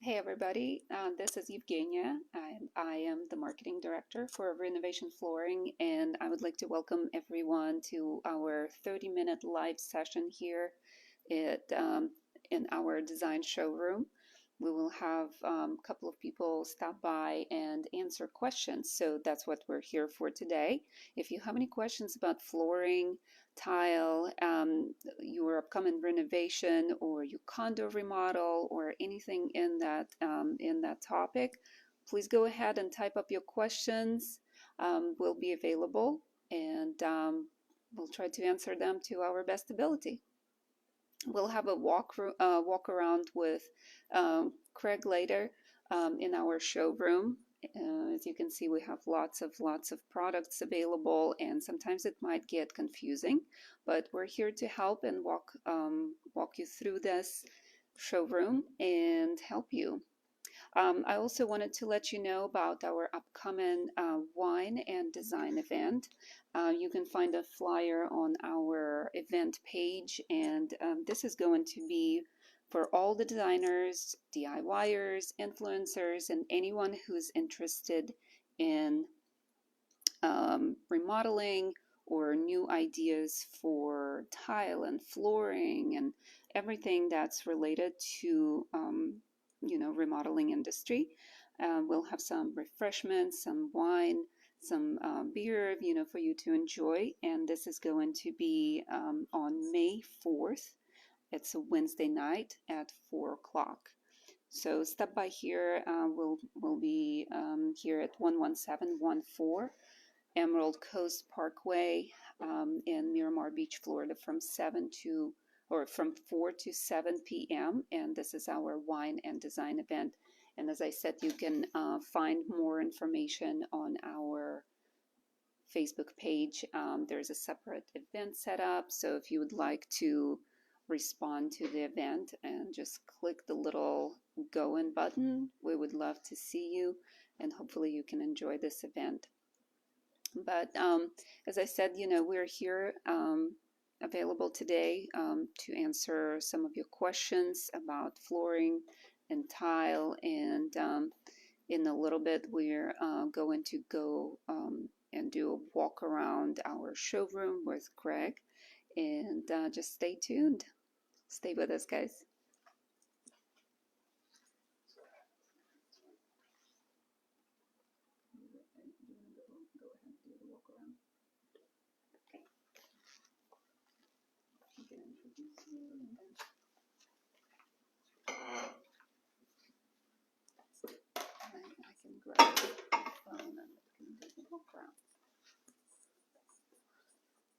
Hey everybody, this is Evgenia, and I am the marketing director for Renovation Flooring, and I would like to welcome everyone to our 30-minute live session here in our design showroom. We will have a couple of people stop by and answer questions, so that's what we're here for today. If you have any questions about flooring, tile, your upcoming renovation, or your condo remodel, or anything in that topic, please go ahead and type up your questions. We'll be available, and we'll try to answer them to our best ability. We'll have a walk around with Craig later in our showroom. As you can see, we have lots of products available, and sometimes it might get confusing, but we're here to help and walk you through this showroom and help you. I also wanted to let you know about our upcoming wine and design event. You can find a flyer on our event page, and this is going to be for all the designers, DIYers, influencers, and anyone who's interested in remodeling or new ideas for tile and flooring and everything that's related to remodeling industry. We'll have some refreshments, some wine, some beer, for you to enjoy. And this is going to be on May 4th. It's a Wednesday night at 4 o'clock. So stop by here. We'll be here at 11714 Emerald Coast Parkway in Miramar Beach, Florida, from 4 to 7 p.m. And this is our wine and design event. And as I said, you can find more information on our Facebook page. There's a separate event set up. So if you would like to respond to the event and just click the little go in button, we would love to see you, and hopefully you can enjoy this event. But as I said, we're here available today to answer some of your questions about flooring and tile. And in a little bit, we're going to go and do a walk around our showroom with Craig. And just stay tuned. Stay with us, guys.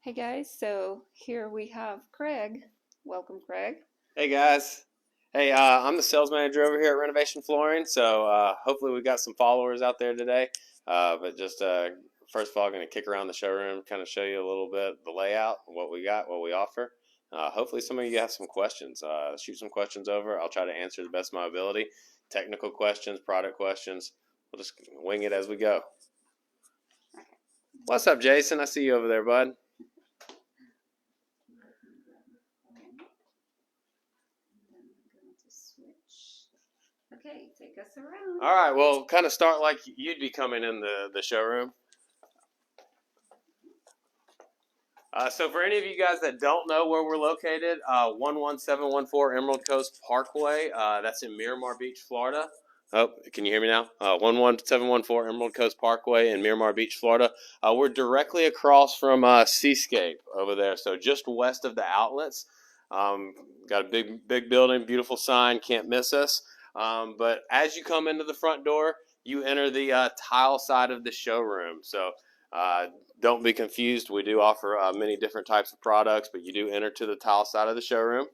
Hey guys, so here we have Craig. Welcome, Craig. Hey guys. Hey, I'm the sales manager over here at Renovation Flooring, so hopefully we got some followers out there today. But just first of all, going to kick around the showroom, kind of show you a little bit the layout, what we got, what we offer. Hopefully some of you have some questions. Shoot some questions over. I'll try to answer the best of my ability. Technical questions, product questions. We'll just wing it as we go. What's up, Jason? I see you over there, bud. Okay, take us around. All right, well, kind of start like you'd be coming in the showroom. So for any of you guys that don't know where we're located, 11714 Emerald Coast Parkway. That's in Miramar Beach, Florida. Oh, can you hear me now? 11714 Emerald Coast Parkway in Miramar Beach, Florida. We're directly across from Seascape over there, so just west of the outlets. Got a big building, beautiful sign, can't miss us. But as you come into the front door, you enter the tile side of the showroom. So don't be confused. We do offer many different types of products, but you do enter to the tile side of the showroom.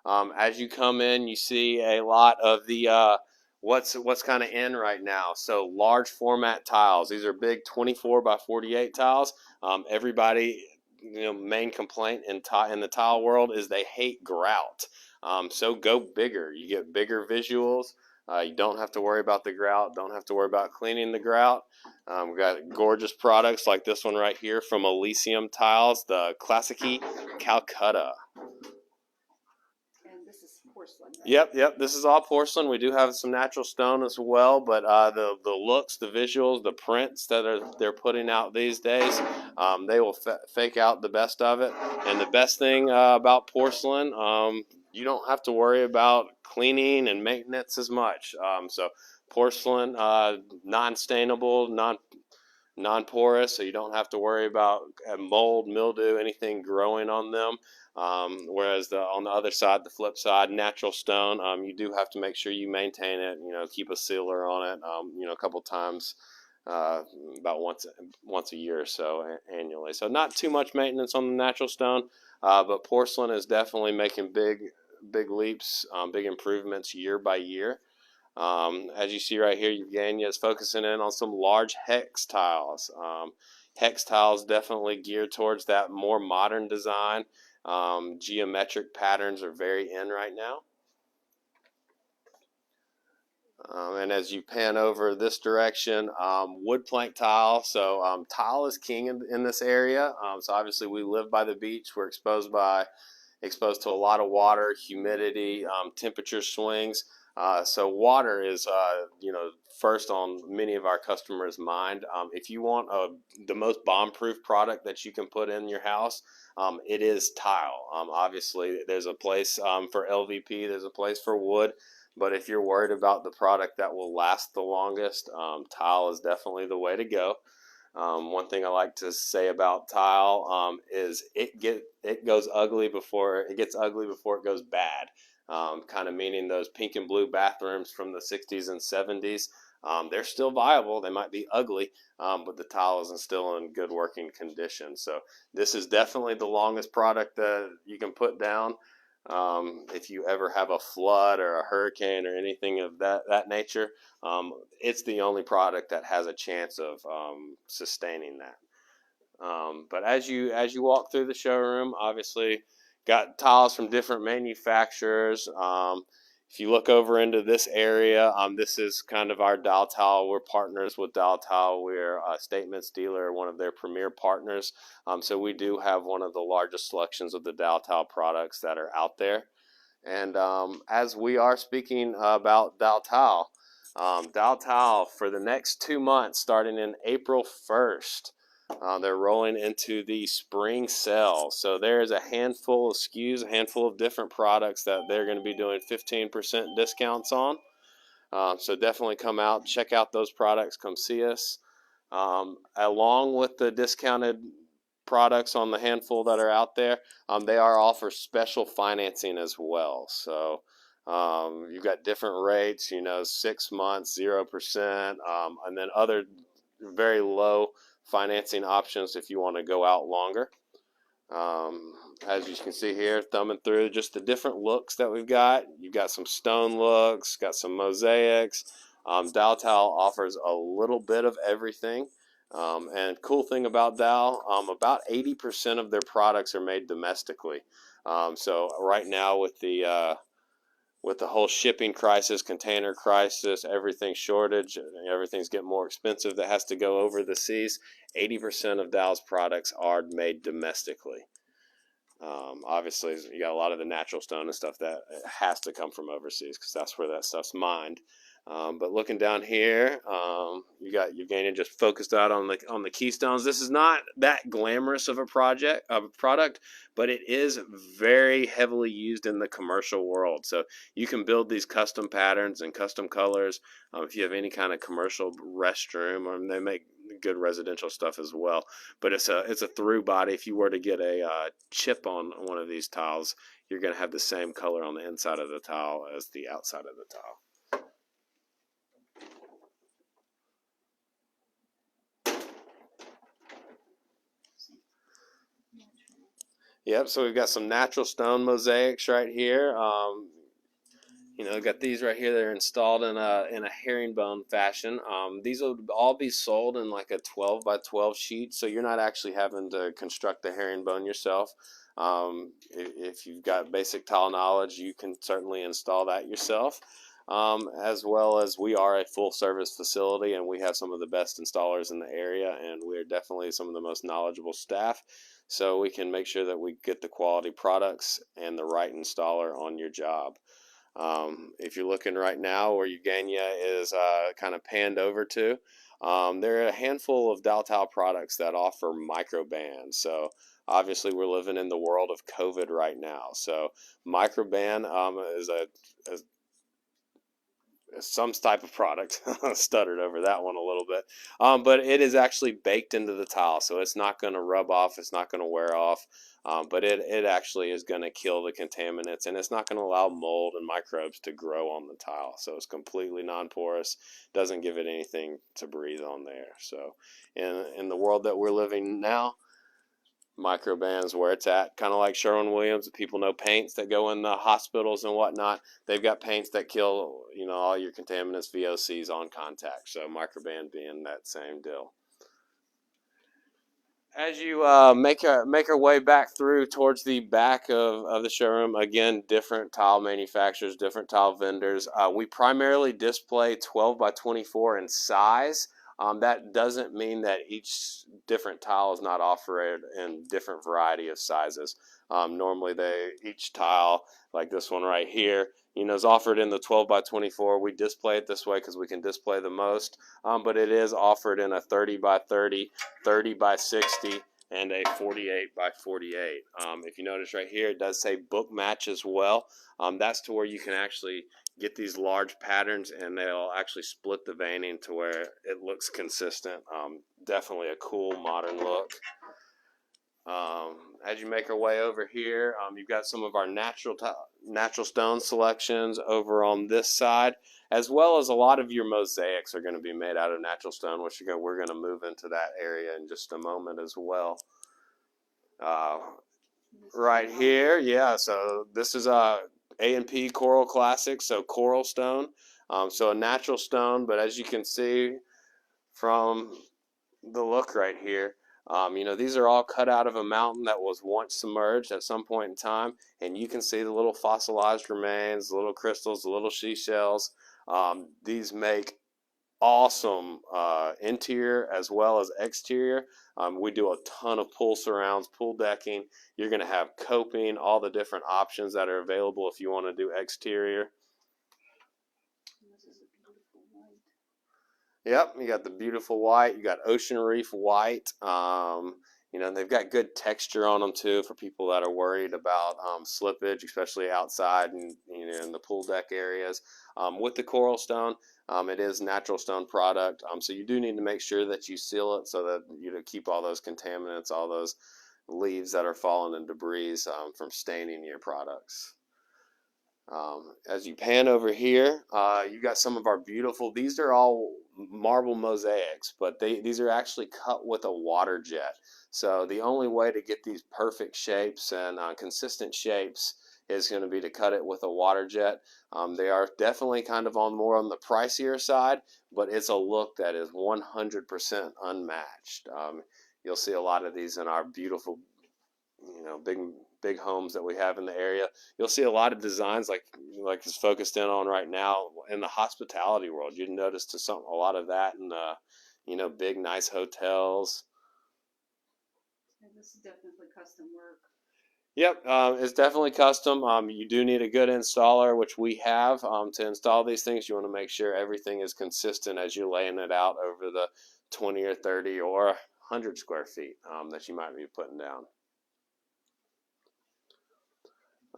As you come in, you see a lot of the what's kind of in right now. So large format tiles. These are big 24 by 48 tiles. Everybody, main complaint in the tile world is they hate grout. So go bigger. You get bigger visuals. You don't have to worry about the grout. Don't have to worry about cleaning the grout. We've got gorgeous products like this one right here from Elysium Tiles, the Classic Calcutta. And this is porcelain, right? Yep. This is all porcelain. We do have some natural stone as well, but the looks, the visuals, the prints that they're putting out these days, they will fake out the best of it. And the best thing about porcelain, you don't have to worry about cleaning and maintenance as much. So porcelain, non-stainable, non-porous, so you don't have to worry about mold, mildew, anything growing on them. Whereas on the other side, the flip side, natural stone, you do have to make sure you maintain it. Keep a sealer on it. A couple times, about once a year or so annually. So not too much maintenance on the natural stone, but porcelain is definitely making big leaps, big improvements year by year. As you see right here, Evgenia is focusing in on some large hex tiles. Hex tiles definitely geared towards that more modern design. Geometric patterns are very in right now. And as you pan over this direction, wood plank tile. So tile is king in this area. So obviously we live by the beach. We're exposed to a lot of water, humidity, temperature swings. So water is, first on many of our customers' mind. If you want the most bomb-proof product that you can put in your house, it is tile. Obviously, there's a place for LVP, there's a place for wood, but if you're worried about the product that will last the longest, tile is definitely the way to go. One thing I like to say about tile is it gets ugly before it goes bad. Kind of meaning those pink and blue bathrooms from the 60s and 70s. They're still viable. They might be ugly, but the tile is still in good working condition. So this is definitely the longest product that you can put down. If you ever have a flood or a hurricane or anything of that nature, it's the only product that has a chance of sustaining that. But as you walk through the showroom, obviously got tiles from different manufacturers. If you look over into this area, this is kind of our Dow Tile. We're partners with Dow Tile. We're a Statements dealer, one of their premier partners. So we do have one of the largest selections of the Dow Tile products that are out there. And as we are speaking about Dow Tile, for the next 2 months, starting in April 1st, they're rolling into the spring sale. So there's a handful of SKUs, a handful of different products that they're going to be doing 15% discounts on. So definitely come out, check out those products, come see us. Along with the discounted products on the handful that are out there, they are offer special financing as well. So you've got different rates, 6 months, 0%, and then other very low financing options if you want to go out longer. As you can see here, thumbing through just the different looks that we've got. You've got some stone looks, got some mosaics. Dow Tile offers a little bit of everything. And cool thing about Dow, about 80% of their products are made domestically. So right now with the whole shipping crisis, container crisis, everything shortage, everything's getting more expensive that has to go over the seas. 80% of Dow's products are made domestically. Obviously, you got a lot of the natural stone and stuff that has to come from overseas because that's where that stuff's mined. But looking down here, you got Evgenia just focused out on the keystones. This is not that glamorous of a product, but it is very heavily used in the commercial world. So you can build these custom patterns and custom colors. If you have any kind of commercial restroom, or they make good residential stuff as well. But it's a through body. If you were to get a chip on one of these tiles, you're going to have the same color on the inside of the tile as the outside of the tile. Yep, so we've got some natural stone mosaics right here. Got these right here. They're installed in a herringbone fashion. These will all be sold in like a 12 by 12 sheet, so you're not actually having to construct the herringbone yourself. If you've got basic tile knowledge, you can certainly install that yourself. As well as we are a full service facility, and we have some of the best installers in the area, and we are definitely some of the most knowledgeable staff. So we can make sure that we get the quality products and the right installer on your job. If you're looking right now where Eugenia is kind of panned over to, there are a handful of dowel tile products that offer Microban. So obviously we're living in the world of COVID right now. So Microban is some type of product. Stuttered over that one a little bit. But it is actually baked into the tile, so it's not going to rub off, it's not going to wear off. But it actually is going to kill the contaminants, and it's not going to allow mold and microbes to grow on the tile. So it's completely non-porous, doesn't give it anything to breathe on there. So in the world that we're living now, Microban's where it's at, kind of like Sherwin-Williams. People know paints that go in the hospitals and whatnot. They've got paints that kill, all your contaminants, VOCs on contact. So Microban being that same deal. As you make our way back through towards the back of the showroom, again, different tile manufacturers, different tile vendors. We primarily display 12 by 24 in size. That doesn't mean that each different tile is not offered in different variety of sizes. Normally, each tile, like this one right here, is offered in the 12 by 24. We display it this way because we can display the most, but it is offered in a 30 by 30, 30 by 60, and a 48 by 48. If you notice right here, it does say book match as well. That's to where you can actually get these large patterns, and they'll actually split the veining to where it looks consistent. Definitely a cool modern look. As you make our way over here, you've got some of our natural stone selections over on this side, as well as a lot of your mosaics are going to be made out of natural stone, which we're going to move into that area in just a moment as well. Right here, yeah, so this is A&P Coral Classic, so coral stone. So a natural stone, but as you can see from the look right here, these are all cut out of a mountain that was once submerged at some point in time, and you can see the little fossilized remains, the little crystals, the little seashells. These make awesome interior as well as exterior. We do a ton of pool surrounds, pool decking. You're going to have coping, all the different options that are available if you want to do exterior. Yep, you got the beautiful white. You got ocean reef white. They've got good texture on them too for people that are worried about slippage, especially outside and in the pool deck areas. With the coral stone, it is natural stone product, so you do need to make sure that you seal it so that keep all those contaminants, all those leaves that are falling and debris from staining your products. As you pan over here, you got some of our beautiful, these are all marble mosaics, but these are actually cut with a water jet. So the only way to get these perfect shapes and consistent shapes is going to be to cut it with a water jet. They are definitely kind of more on the pricier side, but it's a look that is 100% unmatched. You'll see a lot of these in our beautiful, big homes that we have in the area. You'll see a lot of designs like it's focused in on right now in the hospitality world. You'd notice a lot of that in big nice hotels. And this is definitely custom work. Yep, it's definitely custom. You do need a good installer, which we have. To install these things, you want to make sure everything is consistent as you're laying it out over the 20 or 30 or 100 square feet that you might be putting down.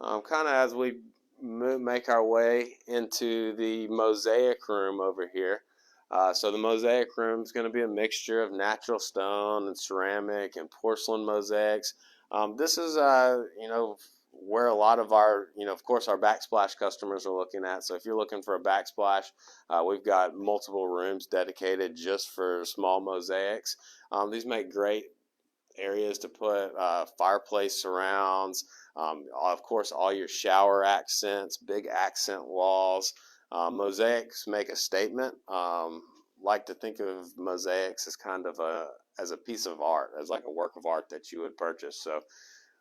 Kind of as we make our way into the mosaic room over here. So the mosaic room is going to be a mixture of natural stone and ceramic and porcelain mosaics. This is, where a lot of our, of course, our backsplash customers are looking at. So if you're looking for a backsplash, we've got multiple rooms dedicated just for small mosaics. These make great areas to put fireplace surrounds. Of course, all your shower accents, big accent walls. Mosaics make a statement. Like to think of mosaics as kind of as a piece of art, as like a work of art that you would purchase. So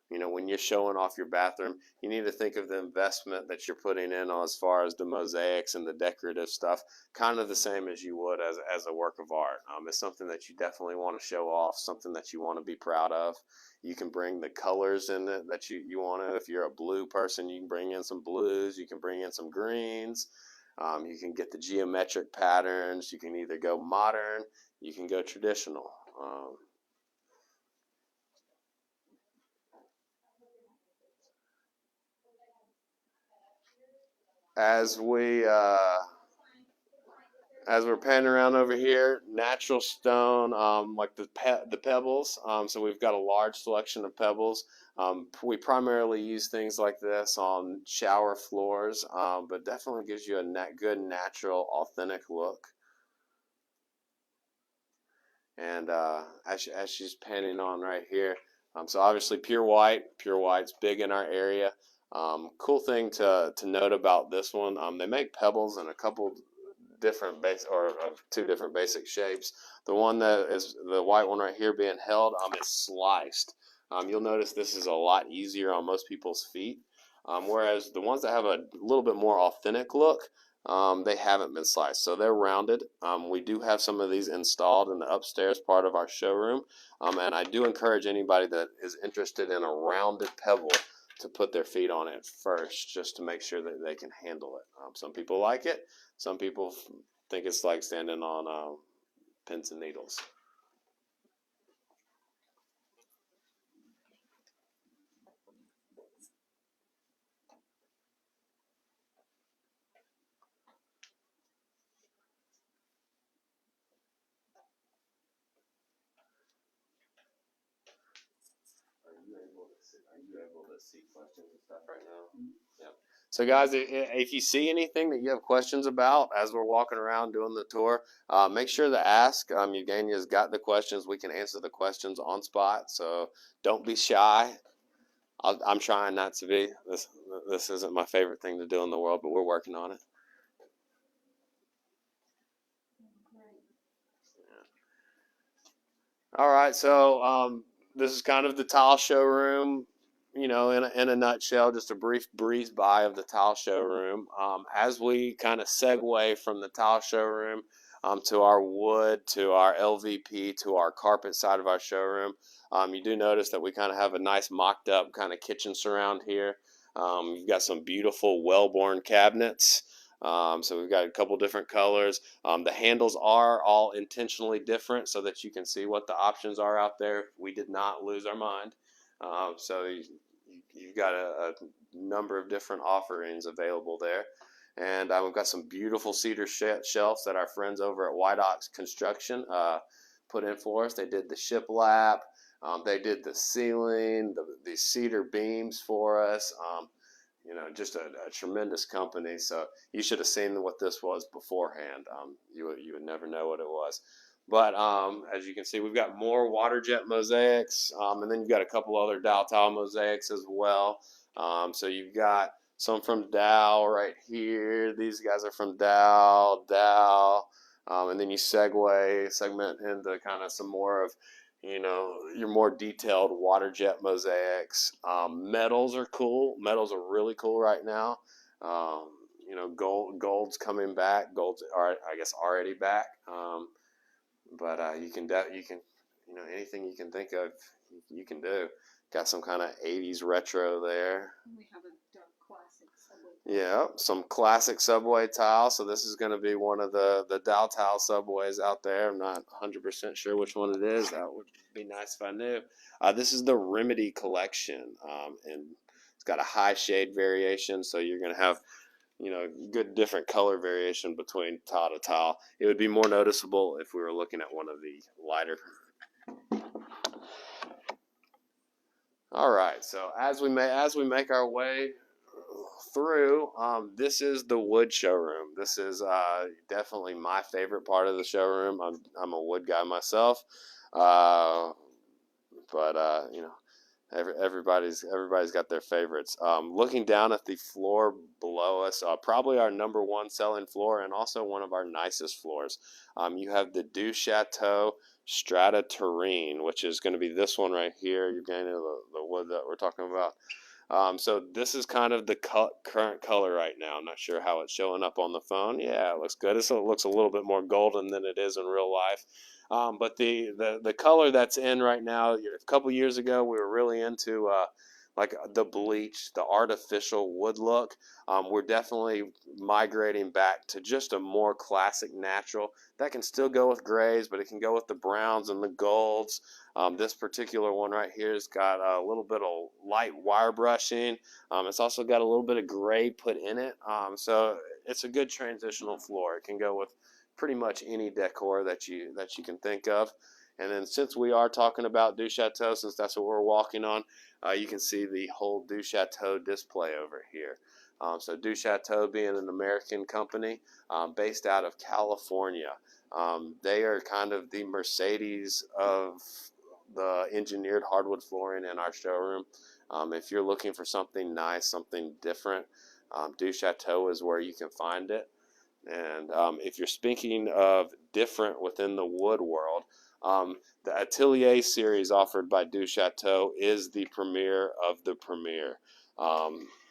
You know, when you're showing off your bathroom, you need to think of the investment that you're putting in as far as the mosaics and the decorative stuff, kind of the same as you would as a work of art. It's something that you definitely want to show off, something that you want to be proud of. You can bring the colors in it that you want to. If you're a blue person, you can bring in some blues. You can bring in some greens. You can get the geometric patterns. You can either go modern, you can go traditional. As we're panning around over here, natural stone, like the pebbles. So we've got a large selection of pebbles. We primarily use things like this on shower floors, but definitely gives you a good, natural, authentic look. And as she's panning on right here, so obviously pure white's big in our area. Cool thing to note about this one, they make pebbles in a couple different two different basic shapes. The one that is the white one right here being held, is sliced. You'll notice this is a lot easier on most people's feet, whereas the ones that have a little bit more authentic look, they haven't been sliced, so they're rounded. We do have some of these installed in the upstairs part of our showroom, and I do encourage anybody that is interested in a rounded pebble to put their feet on it first, just to make sure that they can handle it. Some people like it. Some people think it's like standing on pins and needles. Are you able to see questions and stuff right now? Mm-hmm. Yeah. So guys, if you see anything that you have questions about as we're walking around doing the tour, make sure to ask. Eugenia's got the questions. We can answer the questions on spot, so don't be shy. I'm trying not to be. This isn't my favorite thing to do in the world, but we're working on it. All right, so this is kind of the tile showroom, you know, in a nutshell, just a brief breeze by of the tile showroom. As we kind of segue from the tile showroom to our wood, to our LVP, to our carpet side of our showroom, you do notice that we kind of have a nice mocked up kind of kitchen surround here. You've got some beautiful well-born cabinets. So we've got a couple different colors. The handles are all intentionally different so that you can see what the options are out there. We did not lose our mind. So you've got a number of different offerings available there. And we've got some beautiful cedar shelves that our friends over at White Ox Construction put in for us. They did the shiplap. They did the ceiling, the cedar beams for us. You know, just a tremendous company. So you should have seen what this was beforehand. You would never know what it was. But as you can see, we've got more water jet mosaics, and then you've got a couple other Dow tile mosaics as well. So you've got some from Dow right here. These guys are from Dow, and then you segment into kind of some more of, you know, your more detailed water jet mosaics. Metals are cool. Metals are really cool right now. You know, gold's coming back. Gold's I guess already back. But you can you know, anything you can think of, you can do. Got some kind of 80s retro there. We have a dark classic subway. Yeah, some classic subway tile. So this is going to be one of the Dow tile subways out there. I'm not 100% sure which one it is. That would be nice if I knew. This is the Remedy collection, and it's got a high shade variation. So you're going to have, you know, good different color variation between tile to tile. It would be more noticeable if we were looking at one of the lighter. All right, so as we make our way through, this is the wood showroom. This is definitely my favorite part of the showroom. I'm a wood guy myself, but you know, Everybody's got their favorites. Looking down at the floor below us, probably our number one selling floor and also one of our nicest floors. You have the Du Chateau Strata Terrene, which is going to be this one right here. You're getting the wood that we're talking about. So this is kind of the current color right now. I'm not sure how it's showing up on the phone. Yeah, it looks good. It looks a little bit more golden than it is in real life. But the color that's in right now, a couple years ago, we were really into like the bleach, the artificial wood look. We're definitely migrating back to just a more classic natural that can still go with grays, but it can go with the browns and the golds. This particular one right here has got a little bit of light wire brushing. It's also got a little bit of gray put in it. So it's a good transitional floor. It can go with pretty much any decor that you can think of. And then since we are talking about Du Chateau, since that's what we're walking on, you can see the whole Du Chateau display over here. So Du Chateau being an American company based out of California. They are kind of the Mercedes of the engineered hardwood flooring in our showroom. If you're looking for something nice, something different, Du Chateau is where you can find it. And if you're speaking of different within the wood world, the Atelier series offered by Du Chateau is the premier of the premier.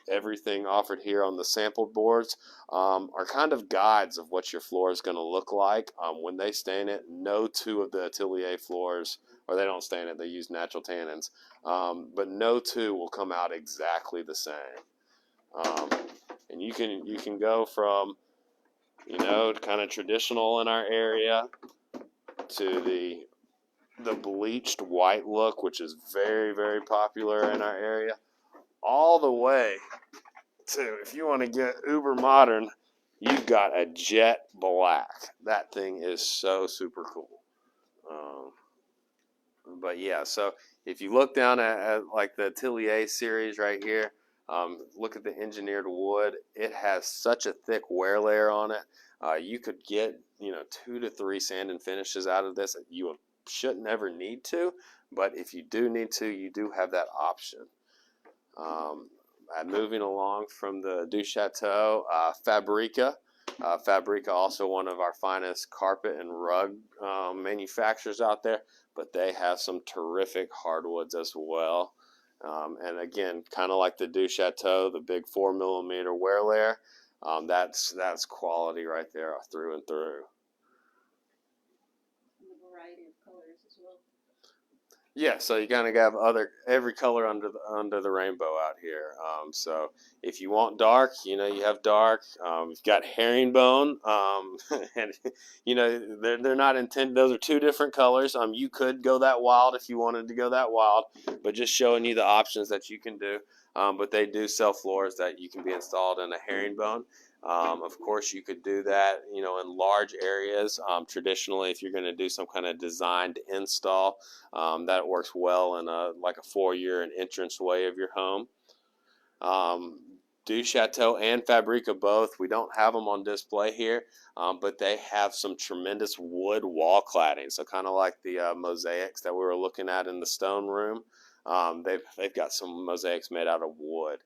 Everything offered here on the sample boards are kind of guides of what your floor is going to look like. When they stain it, no two of the Atelier floors, or they don't stain it, they use natural tannins, but no two will come out exactly the same. And you can go from kind of traditional in our area to the bleached white look, which is very, very popular in our area, all the way to, if you want to get uber modern, you've got a jet black. That thing is so super cool. But yeah, so if you look down at like the Atelier series right here, look at the engineered wood. It has such a thick wear layer on it. You could get 2 to 3 sand and finishes out of this. You shouldn't ever need to, but if you do need to, you do have that option. Moving along from the Du Chateau, Fabrica. Fabrica, also one of our finest carpet and rug manufacturers out there, but they have some terrific hardwoods as well. And again, kind of like the Du Chateau, the big 4mm wear layer, that's quality right there through and through. And the variety of colors as well. Yeah, so you kind of have every color under the rainbow out here. So if you want dark, you have dark. You've got herringbone, and they're not intended. Those are 2 different colors. You could go that wild if you wanted to go that wild, but just showing you the options that you can do. But they do sell floors that you can be installed in a herringbone. Of course, you could do that, in large areas. Traditionally, if you're going to do some kind of designed install, that works well in a foyer and entranceway of your home. Du Chateau and Fabrica both, we don't have them on display here, but they have some tremendous wood wall cladding. So kind of like the mosaics that we were looking at in the stone room. They've got some mosaics made out of wood.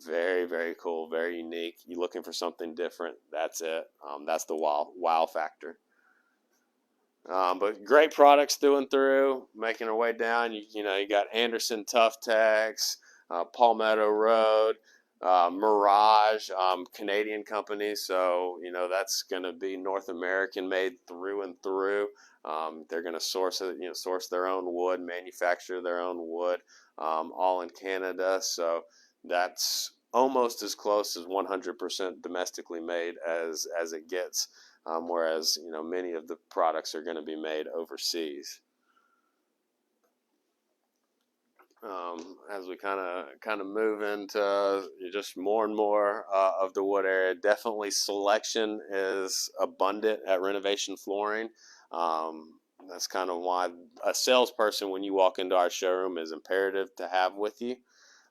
Very, very cool, very unique. You looking for something different, that's it. That's the wow factor. But great products through and through. Making our way down, you got Anderson Tough Tax, Palmetto Road, Mirage, Canadian company. So that's going to be North American made through and through. They're going to source their own wood, manufacture their own wood, all in Canada. So that's almost as close as 100% domestically made as it gets. Whereas many of the products are going to be made overseas. As we kind of move into just more and more of the wood area, definitely selection is abundant at Renovation Flooring. That's kind of why a salesperson, when you walk into our showroom, is imperative to have with you.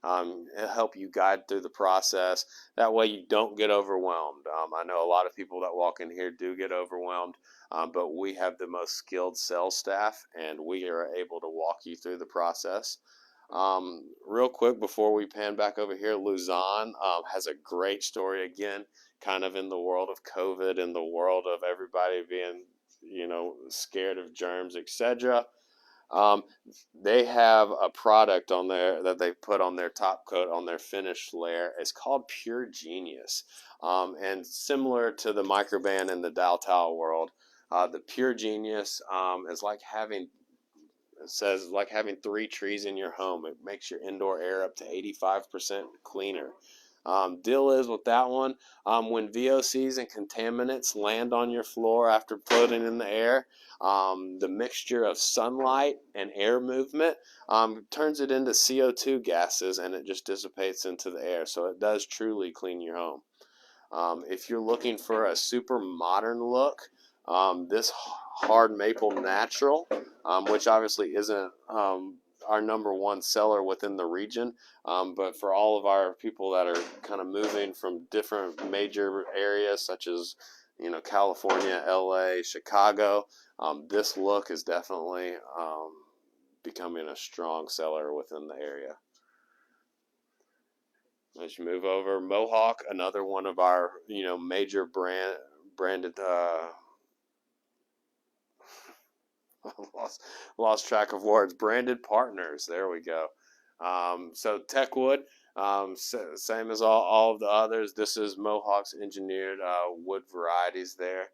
It'll help you guide through the process. That way you don't get overwhelmed. I know a lot of people that walk in here do get overwhelmed, but we have the most skilled sales staff, and we are able to walk you through the process. Real quick before we pan back over here, Luzon has a great story again, kind of in the world of COVID, in the world of everybody being, scared of germs, etc. Um, they have a product on there that they put on their top coat on their finished layer. It's called Pure Genius, and similar to the Microban in the Dow tile world, the Pure Genius is like having it says like having 3 trees in your home. It makes your indoor air up to 85% cleaner. Deal is with that one, when VOCs and contaminants land on your floor after floating in the air, the mixture of sunlight and air movement turns it into CO2 gases, and it just dissipates into the air. So it does truly clean your home. If you're looking for a super modern look, this hard maple natural, which obviously isn't our number one seller within the region, but for all of our people that are kind of moving from different major areas such as California, LA, Chicago, this look is definitely becoming a strong seller within the area. Let's move over. Mohawk, another one of our major branded lost track of words. Branded partners. There we go. So Techwood, same as all of the others. This is Mohawk's engineered wood varieties there.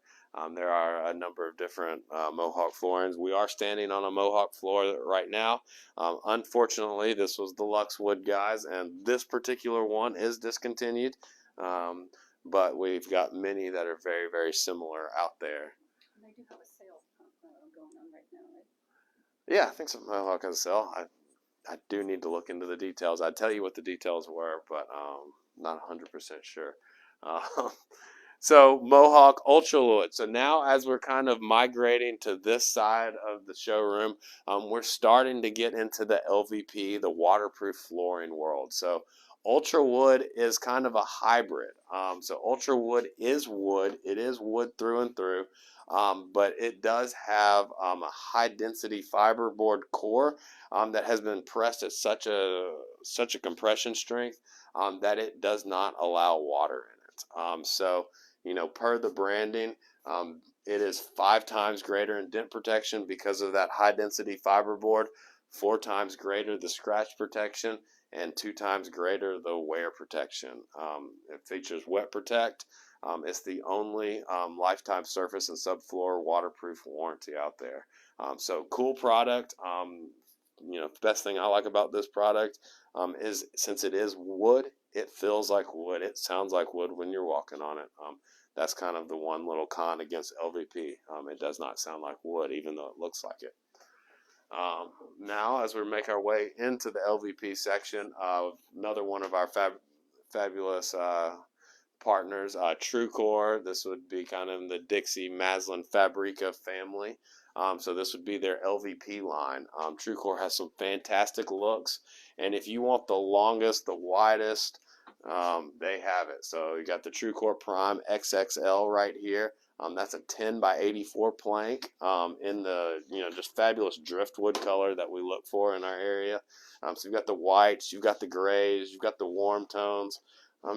There are a number of different Mohawk floorings. We are standing on a Mohawk floor right now. Unfortunately, this was the Luxwood guys, and this particular one is discontinued. But we've got many that are very, very similar out there. They do have a sale going on right now, right? Yeah, I think some Mohawk has a sale. I do need to look into the details. I'd tell you what the details were, but not 100% sure. So Mohawk Ultraloid. So now as we're kind of migrating to this side of the showroom, we're starting to get into the LVP, the waterproof flooring world. So Ultrawood is kind of a hybrid. So Ultrawood is wood. It is wood through and through. But it does have a high density fiberboard core that has been pressed at such a compression strength that it does not allow water in it. So per the branding, it is 5 times greater in dent protection because of that high density fiberboard, 4 times greater the scratch protection, and 2 times greater the wear protection. It features wet protect. It's the only lifetime surface and subfloor waterproof warranty out there. So cool product. The best thing I like about this product is since it is wood, it feels like wood. It sounds like wood when you're walking on it. That's kind of the one little con against LVP. It does not sound like wood, even though it looks like it. Now, as we make our way into the LVP section, another one of our fabulous partners, TrueCore. This would be kind of in the Dixie Maslin Fabrica family. So this would be their LVP line. TrueCore has some fantastic looks, and if you want the longest, the widest, they have it. So you got the TrueCore Prime XXL right here. That's a 10 by 84 plank in the just fabulous driftwood color that we look for in our area. So you've got the whites, you've got the grays, you've got the warm tones.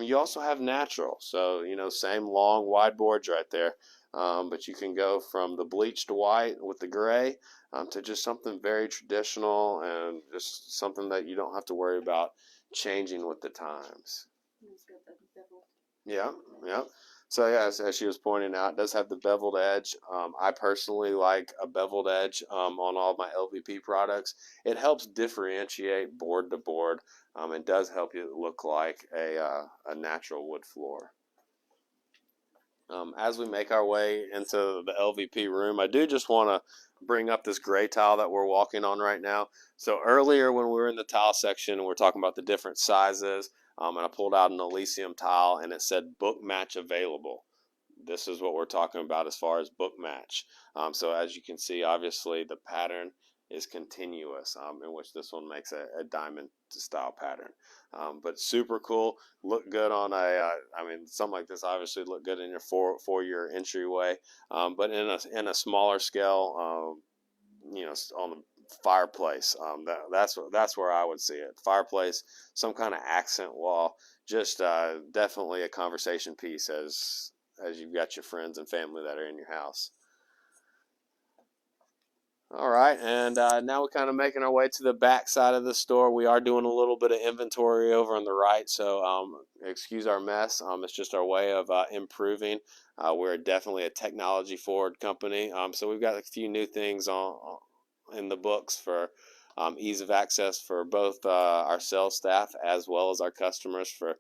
You also have natural, so same long wide boards right there. But you can go from the bleached white with the gray to just something very traditional and just something that you don't have to worry about changing with the times. Yeah, yeah. So yeah, as she was pointing out, it does have the beveled edge. I personally like a beveled edge on all my LVP products. It helps differentiate board to board. It does help you look like a natural wood floor. As we make our way into the LVP room, I do just want to bring up this gray tile that we're walking on right now. So earlier when we were in the tile section, we were talking about the different sizes, and I pulled out an Elysium tile and it said book match available. This is what we're talking about as far as book match. So as you can see, obviously the pattern is continuous, in which this one makes a diamond style pattern. But super cool, look good on something like this obviously look good in your four-year entryway, but in a smaller scale, on fireplace. That's where I would see it. Fireplace, some kind of accent wall. Just definitely a conversation piece as you've got your friends and family that are in your house. All right, and now we're kind of making our way to the back side of the store. We are doing a little bit of inventory over on the right, so excuse our mess. It's just our way of improving. We're definitely a technology-forward company, so we've got a few new things in the books for ease of access for both our sales staff as well as our customers for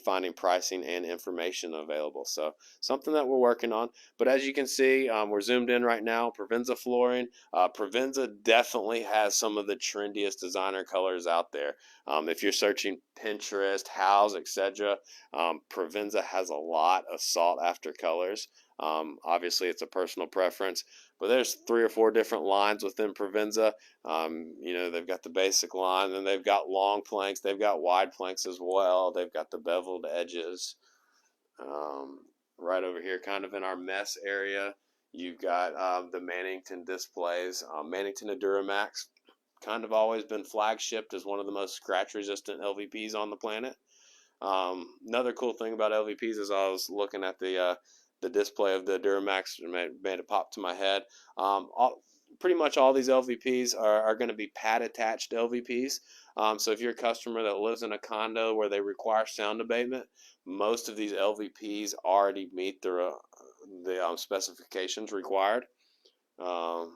finding pricing and information available. So something that we're working on. But as you can see, we're zoomed in right now. Provincia Flooring. Provincia definitely has some of the trendiest designer colors out there. If you're searching Pinterest, House, etc., Provincia has a lot of sought after colors. Obviously, it's a personal preference, but there's 3 or 4 different lines within Provincia. They've got the basic line, and they've got long planks. They've got wide planks as well. They've got the beveled edges. Right over here, kind of in our mess area, you've got the Mannington displays. Mannington and Duramax, kind of always been flagshipped as one of the most scratch-resistant LVPs on the planet. Another cool thing about LVPs is I was looking at the display of the Duramax, and made it pop to my head. Pretty much all these LVPs are going to be pad attached LVPs. So if you're a customer that lives in a condo where they require sound abatement, most of these LVPs already meet the specifications required. There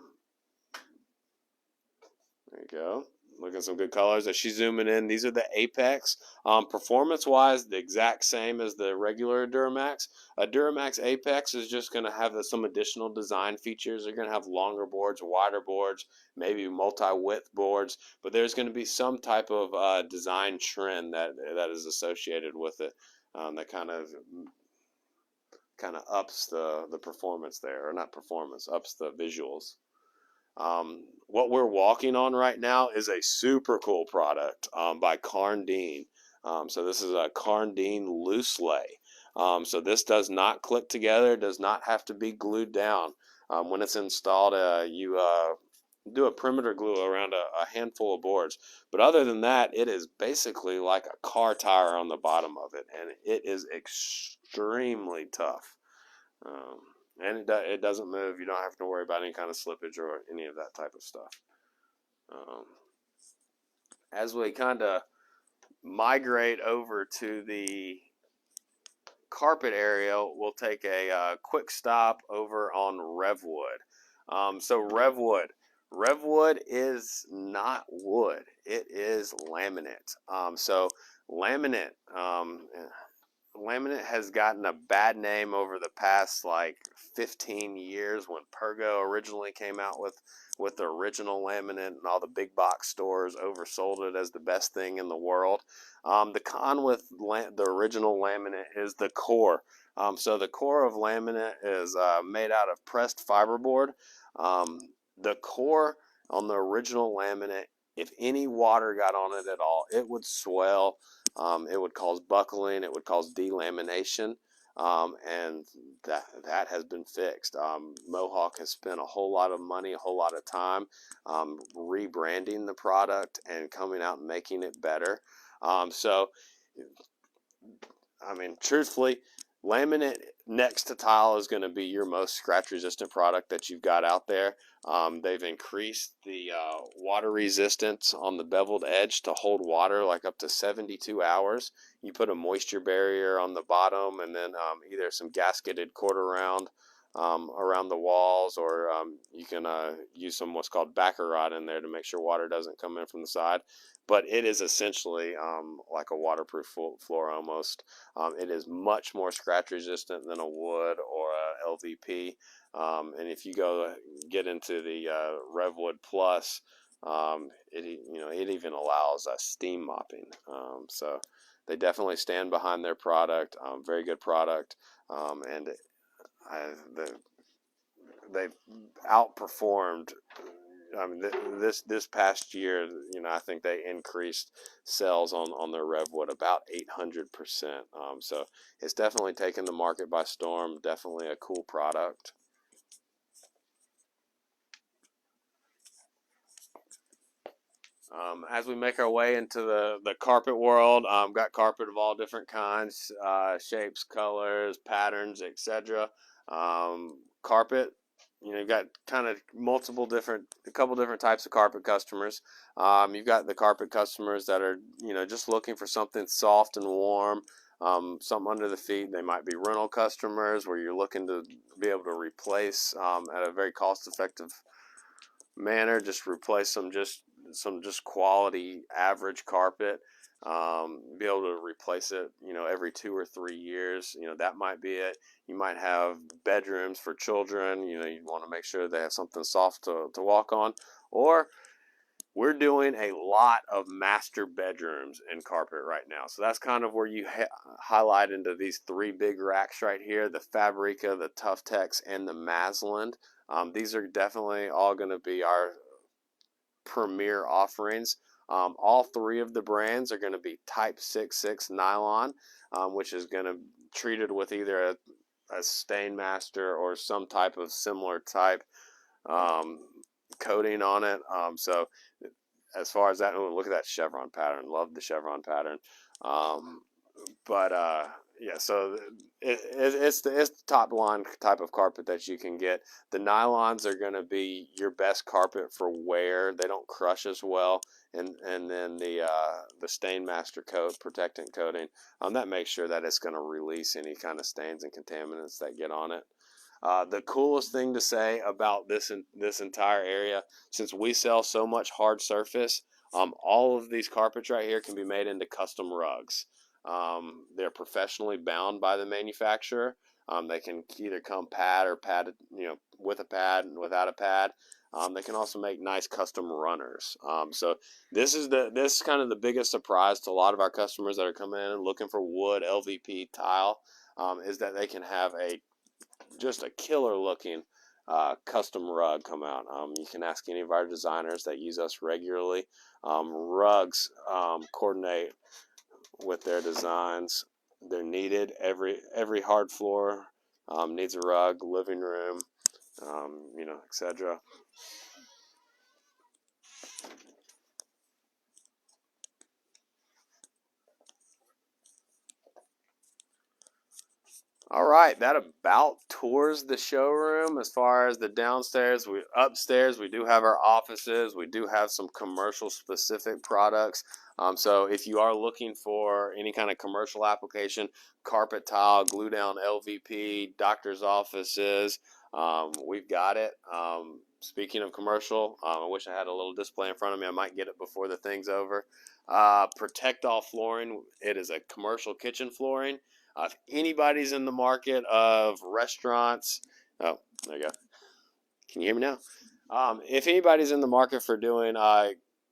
you go. Look at some good colors. As she's zooming in, these are the Apex. Performance-wise, the exact same as the regular Duramax. A Duramax Apex is just going to have some additional design features. They're going to have longer boards, wider boards, maybe multi-width boards. But there's going to be some type of design trend that is associated with it that kind of ups the performance there, or not performance, ups the visuals. What we're walking on right now is a super cool product by Carndine. So this is a Carndine loose lay. So this does not click together, does not have to be glued down. When it's installed, you do a perimeter glue around a handful of boards. But other than that, it is basically like a car tire on the bottom of it, and it is extremely tough. And it doesn't move. You don't have to worry about any kind of slippage or any of that type of stuff. As we kind of migrate over to the carpet area, we'll take a quick stop over on Revwood. So Revwood is not wood. It is laminate. So laminate has gotten a bad name over the past 15 years when Pergo originally came out with the original laminate, and all the big box stores oversold it as the best thing in the world. The con with the original laminate is the core. So the core of laminate is made out of pressed fiberboard. The core on the original laminate, if any water got on it at all, it would swell. It would cause buckling. It would cause delamination, and that has been fixed. Mohawk has spent a whole lot of money, a whole lot of time rebranding the product and coming out and making it better. Truthfully, laminate next to tile is going to be your most scratch-resistant product that you've got out there. They've increased the water resistance on the beveled edge to hold water up to 72 hours. You put a moisture barrier on the bottom, and then either some gasketed quarter round around the walls, or you can use some what's called backer rod in there to make sure water doesn't come in from the side. But it is essentially like a waterproof floor almost. It is much more scratch resistant than a wood or a LVP. And if you get into the Revwood Plus, it even allows steam mopping. So they definitely stand behind their product. Very good product, and they've outperformed. This past year, I think they increased sales on their Revwood about 800%. So it's definitely taken the market by storm. Definitely a cool product. As we make our way into the carpet world, got carpet of all different kinds, shapes, colors, patterns, etc. Carpet, you've got kind of a couple different types of carpet customers. You've got the carpet customers that are, just looking for something soft and warm, something under the feet. They might be rental customers where you're looking to be able to replace at a very cost-effective manner, just replace some quality average carpet, be able to replace it every 2 or 3 years. That might be it. You might have bedrooms for children. You want to make sure they have something soft to walk on. Or we're doing a lot of master bedrooms in carpet right now, so that's kind of where you highlight into these three big racks right here: the Fabrica, the Tough Tex, and the Masland. These are definitely all going to be our premier offerings. All three of the brands are going to be type 66 nylon, which is going to treated with either a stain master or some type of similar type coating on it. So as far as that, look at that chevron pattern. Love the chevron pattern. Yeah, so it's the top line type of carpet that you can get. The nylons are going to be your best carpet for wear. They don't crush as well, and then the stain master coat, protectant coating, that makes sure that it's going to release any kind of stains and contaminants that get on it. The coolest thing to say about this entire area, since we sell so much hard surface, all of these carpets right here can be made into custom rugs. They're professionally bound by the manufacturer. They can either come pad or padded, with a pad and without a pad. They can also make nice custom runners. So this is kind of the biggest surprise to a lot of our customers that are coming in and looking for wood LVP tile, is that they can have just a killer looking custom rug come out. You can ask any of our designers that use us regularly. Rugs coordinate with their designs. They're needed. Every hard floor needs a rug, living room, etc. All right, that about tours the showroom. As far as the downstairs, upstairs we do have our offices. We do have some commercial specific products. So if you are looking for any kind of commercial application, carpet tile, glue down LVP, doctor's offices, we've got it. Speaking of commercial, I wish I had a little display in front of me. I might get it before the thing's over. Protect All Flooring. It is a commercial kitchen flooring. If anybody's in the market of restaurants, oh, there you go. Can you hear me now? If anybody's in the market for doing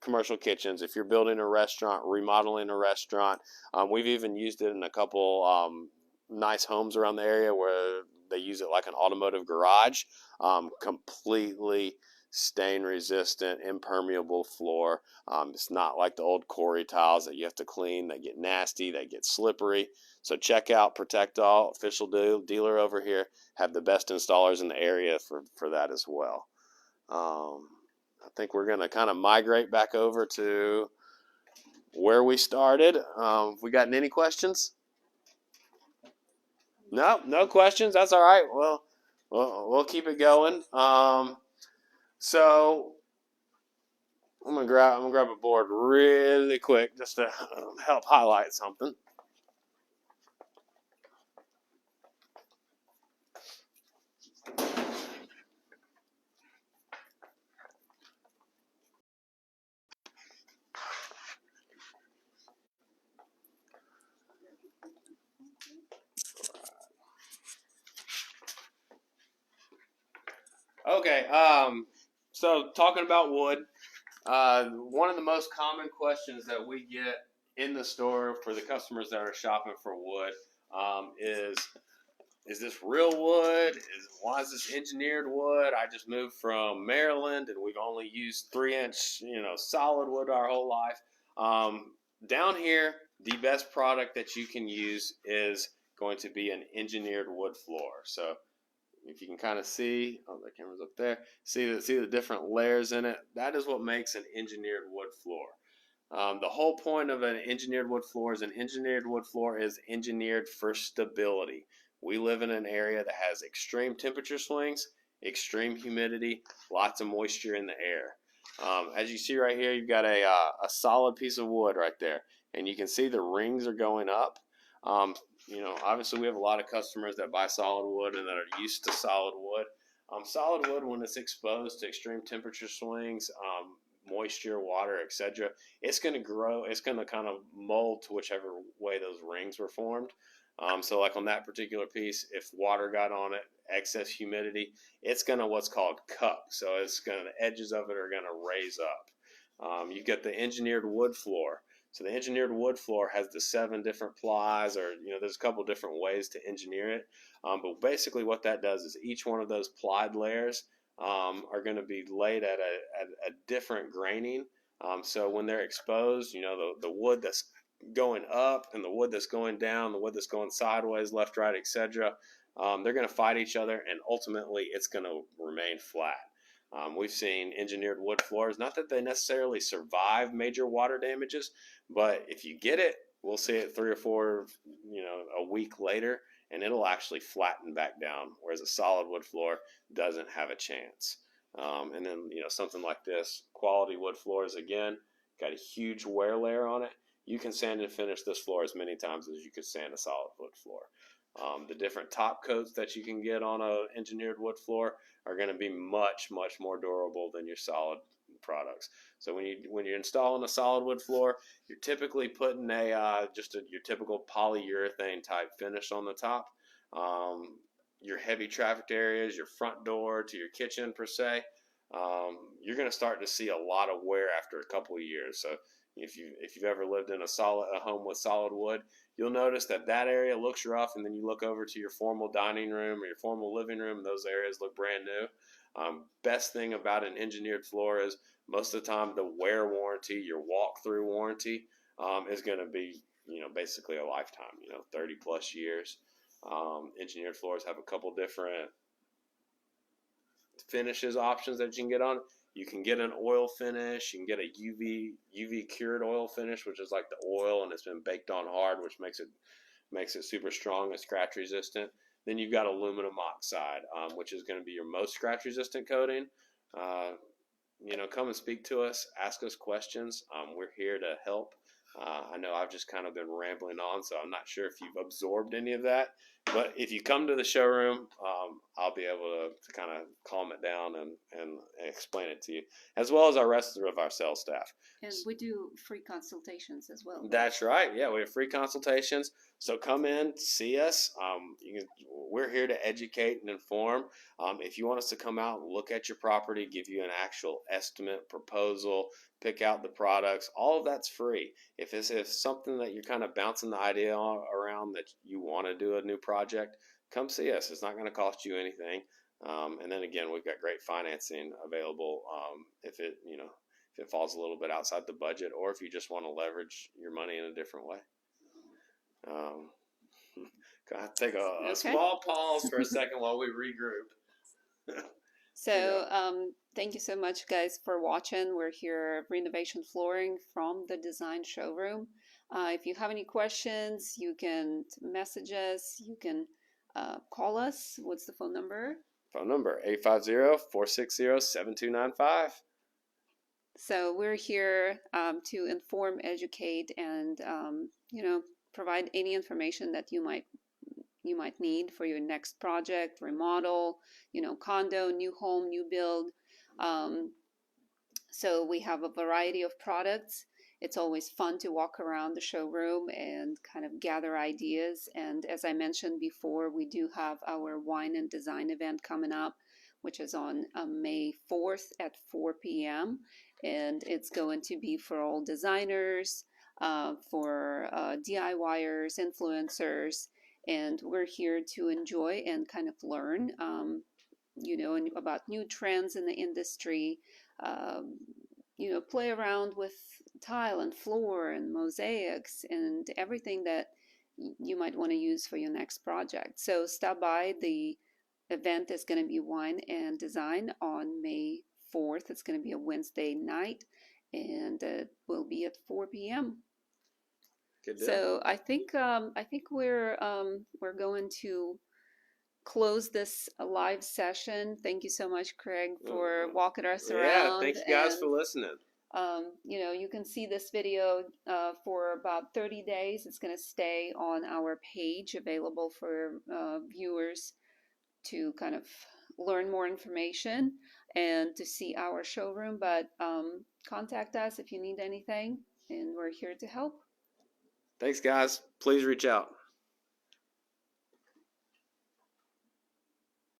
commercial kitchens, if you're building a restaurant, remodeling a restaurant, we've even used it in a couple nice homes around the area where they use it like an automotive garage. Completely stain resistant, impermeable floor. It's not like the old Corey tiles that you have to clean. They get nasty, they get slippery. So check out Protect All, official dealer over here. Have the best installers in the area for that as well. I think we're going to kind of migrate back over to where we started. We got any questions? No questions. That's all right. Well, we'll keep it going. So I'm gonna grab a board really quick just to help highlight something. Okay. So talking about wood, one of the most common questions that we get in the store for the customers that are shopping for wood is this real wood? Why is this engineered wood? I just moved from Maryland and we've only used 3-inch, solid wood our whole life. Down here, the best product that you can use is going to be an engineered wood floor. So if you can kind of see, oh, the camera's up there. See the different layers in it. That is what makes an engineered wood floor. The whole point of an engineered wood floor is engineered for stability. We live in an area that has extreme temperature swings, extreme humidity, lots of moisture in the air. As you see right here, you've got a solid piece of wood right there, and you can see the rings are going up. Obviously we have a lot of customers that buy solid wood and that are used to solid wood. Solid wood, when it's exposed to extreme temperature swings, moisture, water, etc., it's going to grow. It's going to kind of mold to whichever way those rings were formed. So like on that particular piece, if water got on it, excess humidity, it's going to what's called cup. So it's going to, the edges of it are going to raise up. You've got the engineered wood floor. So the engineered wood floor has the 7 different plies, or there's a couple different ways to engineer it. But basically what that does is each one of those plied layers are going to be laid at a different graining. So when they're exposed, the wood that's going up and the wood that's going down, the wood that's going sideways, left, right, etc., they're going to fight each other, and ultimately it's going to remain flat. We've seen engineered wood floors, not that they necessarily survive major water damages, but if you get it, we'll see it 3 or 4, a week later, and it'll actually flatten back down, whereas a solid wood floor doesn't have a chance. And then, something like this, quality wood floors, again, got a huge wear layer on it. You can sand and finish this floor as many times as you could sand a solid wood floor. The different top coats that you can get on a engineered wood floor are going to be much, much more durable than your solid products. So when you're installing a solid wood floor, you're typically putting your typical polyurethane type finish on the top. Your heavy trafficked areas, your front door to your kitchen per se, you're going to start to see a lot of wear after a couple of years. So if you've ever lived in a home with solid wood, you'll notice that area looks rough, and then you look over to your formal dining room or your formal living room, and those areas look brand new. Best thing about an engineered floor is most of the time the wear warranty, your walk-through warranty, is going to be basically a lifetime, 30 plus years. Engineered floors have a couple different finishes options that you can get on. You can get an oil finish. You can get a UV cured oil finish, which is like the oil and it's been baked on hard, which makes it super strong and scratch resistant. Then you've got aluminum oxide, which is going to be your most scratch resistant coating. Come and speak to us, ask us questions. We're here to help. I know I've just kind of been rambling on, so I'm not sure if you've absorbed any of that. But if you come to the showroom, I'll be able to kind of calm it down and explain it to you, as well as our rest of our sales staff. And we do free consultations as well. That's right. Yeah, we have free consultations. So come in, see us. We're here to educate and inform. If you want us to come out and look at your property, give you an actual estimate, proposal, pick out the products, all of that's free. If it's something that you're kind of bouncing the idea around that you want to do a new project, come see us. It's not going to cost you anything. And then again, we've got great financing available if it falls a little bit outside the budget, or if you just want to leverage your money in a different way. Gotta take a small pause for a second while we regroup. So thank you so much, guys, for watching. We're here at Renovation Flooring from the Design Showroom. If you have any questions, you can message us. You can call us. What's the phone number? Phone number 850-460-7295. So we're here to inform, educate, and provide any information that you might need for your next project, remodel, condo, new home, new build. So we have a variety of products. It's always fun to walk around the showroom and kind of gather ideas. And as I mentioned before, we do have our wine and design event coming up, which is on May 4th at 4 p.m. And it's going to be for all designers, for DIYers, influencers, and we're here to enjoy and kind of learn, about new trends in the industry, play around with tile and floor and mosaics and everything that you might want to use for your next project. So stop by the event is going to be Wine and Design on May 4th. It's going to be a Wednesday night, and it will be at 4 p.m. Good deal. So I think we're going to close this live session. Thank you so much, Craig, for walking us around. Yeah, thank you guys for listening. You know, you can see this video for about 30 days. It's going to stay on our page, available for viewers to kind of learn more information and to see our showroom. But contact us if you need anything, and we're here to help. Thanks, guys. Please reach out.